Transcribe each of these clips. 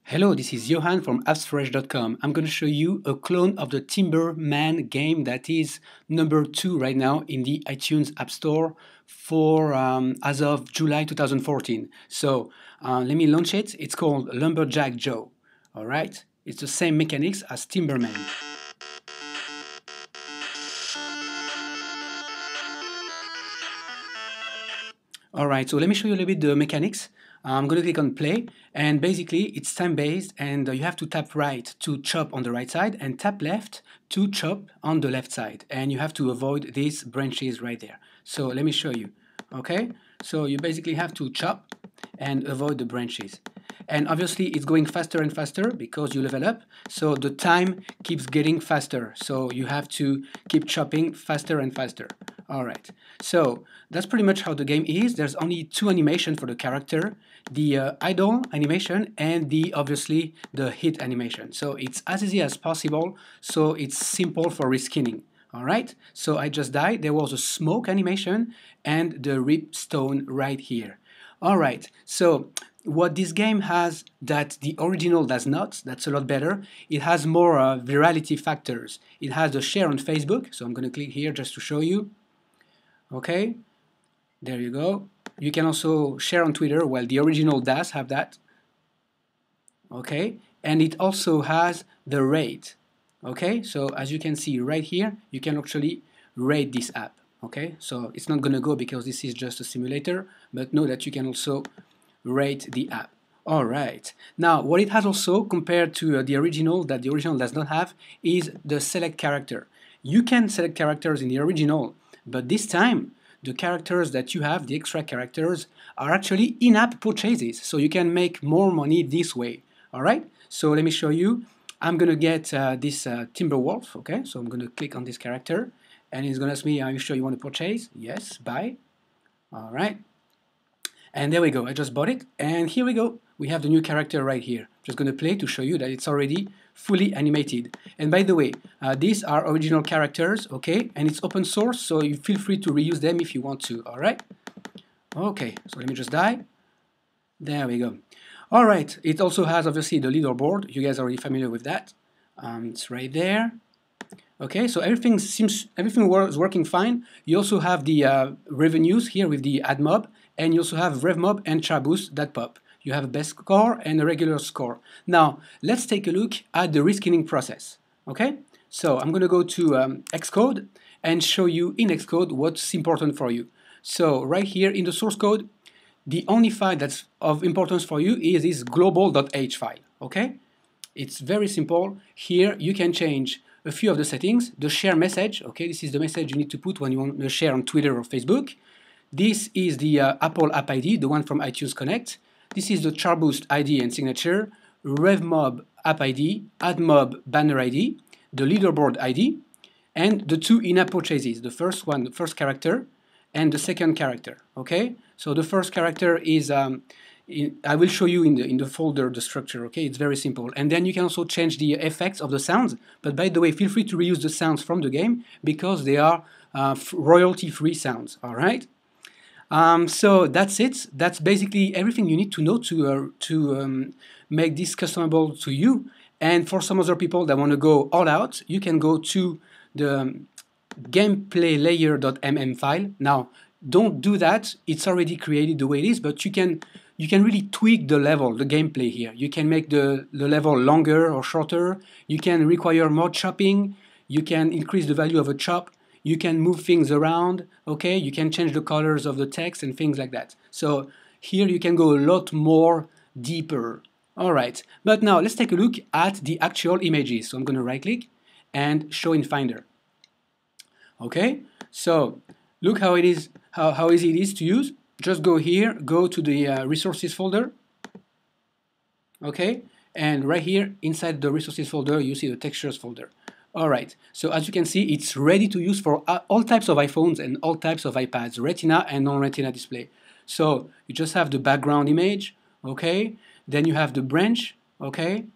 Hello, this is Johan from appsfresh.com. I'm going to show you a clone of the Timberman game that is number 2 right now in the iTunes App Store for as of July 2014. So let me launch it. It's called Lumberjack Joe. All right, it's the same mechanics as Timberman. All right, so let me show you a little bit the mechanics. I'm going to click on play, and basically it's time-based, and you have to tap right to chop on the right side and tap left to chop on the left side, and you have to avoid these branches right there. So let me show you. Okay, so you basically have to chop and avoid the branches. And obviously it's going faster and faster because you level up, so the time keeps getting faster, so you have to keep chopping faster and faster. All right, so that's pretty much how the game is. There's only 2 animations for the character, the idle animation and obviously the hit animation. So it's as easy as possible, so it's simple for reskinning. All right, so I just died. There was a smoke animation and the rip stone right here. All right, so what this game has that the original does not, that's a lot better, it has more virality factors. It has the share on Facebook, so I'm going to click here just to show you. Okay, there you go. You can also share on Twitter, well, the original does have that. Okay, and it also has the rate. Okay, so as you can see right here, you can actually rate this app. Okay, so it's not going to go because this is just a simulator, but know that you can also rate the app. All right, now what it has also compared to the original that the original does not have is the select character. You can select characters in the original, but this time the characters that you have, the extra characters, are actually in-app purchases, so you can make more money this way. All right, so let me show you. I'm gonna get this Timberwolf. Okay, so I'm gonna click on this character and it's gonna ask me, are you sure you want to purchase? Yes, buy. All right, and there we go, I just bought it, and here we go, we have the new character right here. Just going to play to show you that it's already fully animated. And by the way, these are original characters, okay, and it's open source, so you feel free to reuse them if you want to. All right, okay, so let me just die. There we go. All right, it also has obviously the leaderboard. You guys are already familiar with that. It's right there. Okay, so everything was working fine. You also have the revenues here with the add mob, and you also have RevMob and Charboost that pop. You have a best score and a regular score. Now, let's take a look at the reskinning process. Okay, so I'm going to go to Xcode and show you in Xcode what's important for you. So right here in the source code, the only file that's of importance for you is this global.h file. Okay, it's very simple. Here you can change a few of the settings. The share message, okay, this is the message you need to put when you want to share on Twitter or Facebook. This is the Apple App ID, the one from iTunes Connect. This is the Charboost ID and signature, RevMob App ID, AddMob Banner ID, the Leaderboard ID, and the 2 in-app purchases. The first one, the first character, and the second character. Okay, so the first character is I will show you in the folder the structure. Okay, it's very simple, and then you can also change the effects of the sounds. But by the way, feel free to reuse the sounds from the game because they are royalty-free sounds. All right. So that's it. That's basically everything you need to know to make this customizable to you. And for some other people that want to go all out, you can go to the gameplaylayer.mm file. Now, don't do that. It's already created the way it is, but you can really tweak the level, the gameplay here. You can make the level longer or shorter. You can require more chopping. You can increase the value of a chop. You can move things around, okay? You can change the colors of the text and things like that. So here you can go a lot more deeper. All right, but now let's take a look at the actual images. So I'm going to right-click and show in Finder. Okay, so look how it is, how easy it is to use. Just go here, go to the resources folder. Okay, and right here inside the resources folder, you see the textures folder. All right, so as you can see, it's ready to use for all types of iPhones and all types of iPads, Retina and non-Retina display. So you just have the background image, okay? Then you have the branch, okay?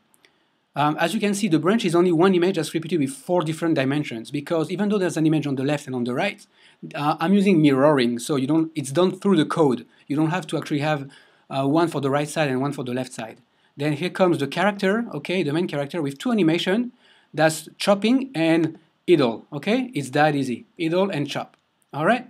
As you can see, the branch is only one image that's repeated with 4 different dimensions because even though there's an image on the left and on the right, I'm using mirroring, so it's done through the code. You don't have to actually have one for the right side and one for the left side. Then here comes the character, okay, the main character with two animation. That's chopping and idle, okay? It's that easy, idle and chop, all right?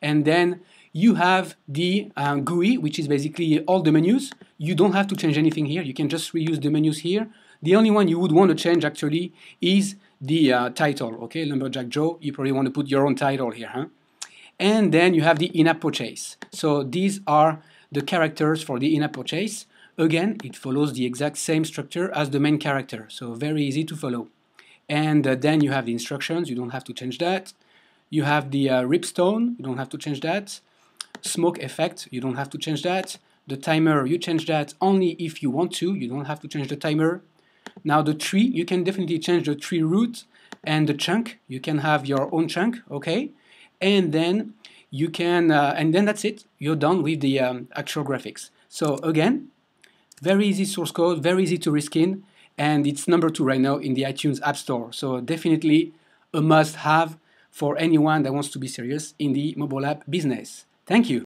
And then you have the GUI, which is basically all the menus. You don't have to change anything here. You can just reuse the menus here. The only one you would want to change actually is the title, okay? Lumberjack Joe, you probably want to put your own title here, huh? And then you have the in-app purchase. So these are the characters for the in-app purchase. Again, it follows the exact same structure as the main character, so very easy to follow. And then you have the instructions, you don't have to change that. You have the ripstone, you don't have to change that. Smoke effect, you don't have to change that. The timer, you change that only if you want to, you don't have to change the timer. Now the tree, you can definitely change the tree root, and the chunk, you can have your own chunk, okay? And then you can, and then that's it. You're done with the actual graphics. So again, very easy source code, very easy to reskin, and it's number 2 right now in the iTunes App Store. So definitely a must-have for anyone that wants to be serious in the mobile app business. Thank you.